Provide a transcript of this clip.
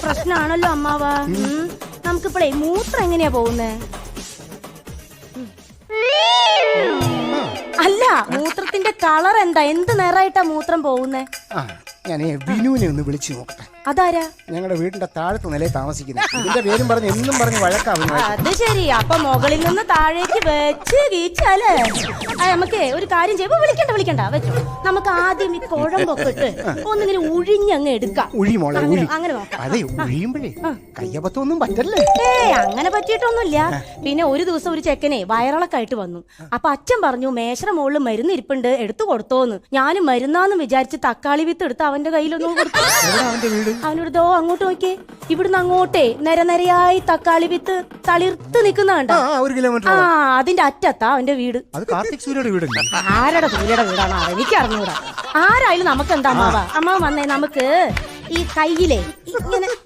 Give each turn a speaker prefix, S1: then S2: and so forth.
S1: പ്രശ്നാണല്ലോ അമ്മാവ. നമുക്കിപ്പോഴേ മൂത്രം എങ്ങനെയാ പോകുന്നേ? അല്ല, മൂത്രത്തിന്റെ കളർ എന്താ? എന്ത് നിറായിട്ടാ മൂത്രം പോകുന്നേ?
S2: ഞാൻ ബിനുവിനെ ഒന്ന് വിളിച്ചു നോക്കട്ടെ.
S1: അതാരാ?
S2: ഞങ്ങളുടെ വീടിന്റെ താഴത്തെ നിലയിൽ താമസിക്കുന്നത്. ഇതിന്റെ പേരും പറഞ്ഞ് എന്നും പറഞ്ഞ് വഴക്കാവുന്നു.
S1: അത് ശരി. അപ്പൊ മുകളിൽ നിന്ന് താഴേക്ക് വെച്ച് വീച്ചാലേ. നമുക്ക് ഒരു കാര്യം ചെയ്യുമ്പോ വിളിക്കണ്ട വെച്ചു. നമുക്ക് ആദ്യം ഈ കുഴമ്പൊക്കെ ഇട്ട് ഒന്നിങ്ങനെ ഉഴിഞ്ഞങ്ങ് എടുക്കാം.
S2: ഉഴിമോളെ
S1: അങ്ങനെ നോക്കാം.
S2: അതെ, ഉഴിയുമ്പോഴേ കയ്യബത്തൊന്നും പറ്റല്ലേ?
S1: അങ്ങനെ പറ്റിയിട്ടൊന്നുമില്ല. പിന്നെ ഒരു ദിവസം ഒരു ചെക്കനെ വയറിളക്കായിട്ട് വന്നു. അപ്പൊ അച്ഛൻ പറഞ്ഞു മേശയുടെ മുകളിൽ മരുന്ന് ഇരിപ്പുണ്ട്, എടുത്തു കൊടുത്തോന്ന്. ഞാനും മരുന്നാന്ന് വിചാരിച്ച് തക്കാളി വിത്ത് എടുത്ത് അവന്റെ കയ്യിലൊന്നും കൊടുത്തു. അവനോട് ദോ അങ്ങോട്ട് നോക്കിയേ, ഇവിടുന്ന് അങ്ങോട്ടേ നിരനിരയായി തക്കാളി വിത്ത് തളിർത്ത് നിൽക്കുന്നുണ്ട്.
S2: 1 കിലോമീറ്റർ.
S1: അതിന്റെ അറ്റത്താ അവന്റെ വീട്.
S2: അത് കാർത്തിക് സൂര്യയുടെ വീടല്ലേ?
S1: ആരുടെ സൂര്യയുടെ വീടാണോ എനിക്ക് അറിഞ്ഞൂടാ. ആരായാലും നമുക്ക് എന്താ അമ്മാവ വന്നേ, നമുക്ക് ഈ കയ്യിലെ ഇങ്ങനെ